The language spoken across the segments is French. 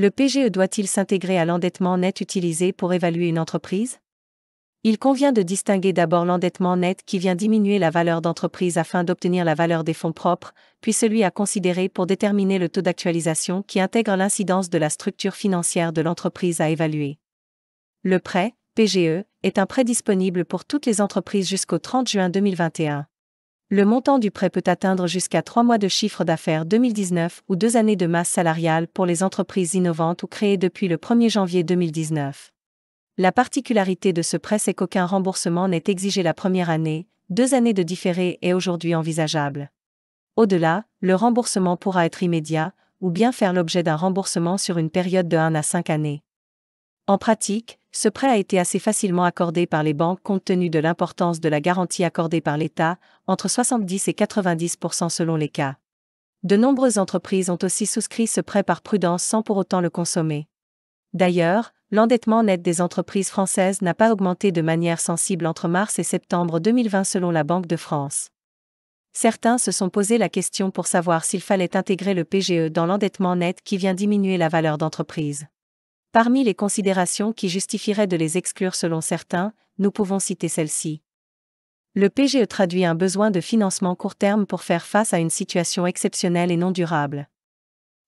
Le PGE doit-il s'intégrer à l'endettement net utilisé pour évaluer une entreprise? Il convient de distinguer d'abord l'endettement net qui vient diminuer la valeur d'entreprise afin d'obtenir la valeur des fonds propres, puis celui à considérer pour déterminer le taux d'actualisation qui intègre l'incidence de la structure financière de l'entreprise à évaluer. Le prêt, PGE, est un prêt disponible pour toutes les entreprises jusqu'au 30 juin 2021. Le montant du prêt peut atteindre jusqu'à 3 mois de chiffre d'affaires 2019 ou 2 années de masse salariale pour les entreprises innovantes ou créées depuis le 1er janvier 2019. La particularité de ce prêt c'est qu'aucun remboursement n'est exigé la première année, 2 années de différé est aujourd'hui envisageable. Au-delà, le remboursement pourra être immédiat, ou bien faire l'objet d'un remboursement sur une période de 1 à 5 années. En pratique, ce prêt a été assez facilement accordé par les banques compte tenu de l'importance de la garantie accordée par l'État, entre 70 et 90% selon les cas. De nombreuses entreprises ont aussi souscrit ce prêt par prudence sans pour autant le consommer. D'ailleurs, l'endettement net des entreprises françaises n'a pas augmenté de manière sensible entre mars et septembre 2020 selon la Banque de France. Certains se sont posé la question pour savoir s'il fallait intégrer le PGE dans l'endettement net qui vient diminuer la valeur d'entreprise. Parmi les considérations qui justifieraient de les exclure selon certains, nous pouvons citer celle-ci. Le PGE traduit un besoin de financement court terme pour faire face à une situation exceptionnelle et non durable.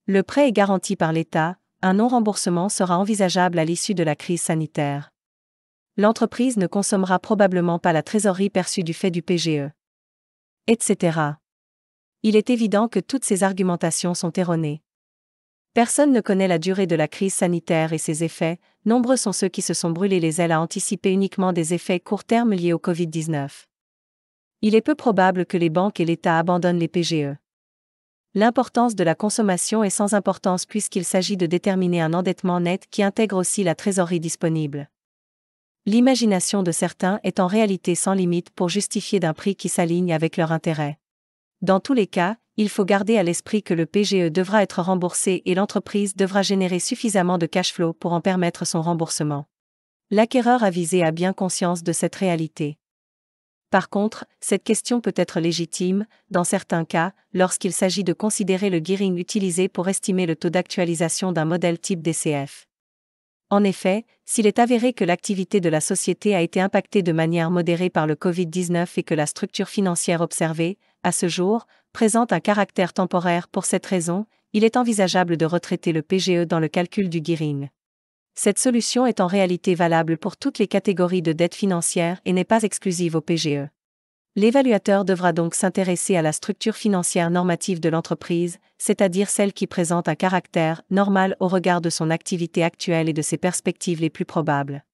Le prêt est garanti par l'État, un non-remboursement sera envisageable à l'issue de la crise sanitaire. L'entreprise ne consommera probablement pas la trésorerie perçue du fait du PGE. Etc. Il est évident que toutes ces argumentations sont erronées. Personne ne connaît la durée de la crise sanitaire et ses effets, nombreux sont ceux qui se sont brûlés les ailes à anticiper uniquement des effets court terme liés au Covid-19. Il est peu probable que les banques et l'État abandonnent les PGE. L'importance de la consommation est sans importance puisqu'il s'agit de déterminer un endettement net qui intègre aussi la trésorerie disponible. L'imagination de certains est en réalité sans limite pour justifier d'un prix qui s'aligne avec leur intérêt. Dans tous les cas, il faut garder à l'esprit que le PGE devra être remboursé et l'entreprise devra générer suffisamment de cash flow pour en permettre son remboursement. L'acquéreur avisé a bien conscience de cette réalité. Par contre, cette question peut être légitime, dans certains cas, lorsqu'il s'agit de considérer le gearing utilisé pour estimer le taux d'actualisation d'un modèle type DCF. En effet, s'il est avéré que l'activité de la société a été impactée de manière modérée par le Covid-19 et que la structure financière observée, à ce jour, présente un caractère temporaire pour cette raison, il est envisageable de retraiter le PGE dans le calcul du gearing. Cette solution est en réalité valable pour toutes les catégories de dettes financières et n'est pas exclusive au PGE. L'évaluateur devra donc s'intéresser à la structure financière normative de l'entreprise, c'est-à-dire celle qui présente un caractère normal au regard de son activité actuelle et de ses perspectives les plus probables.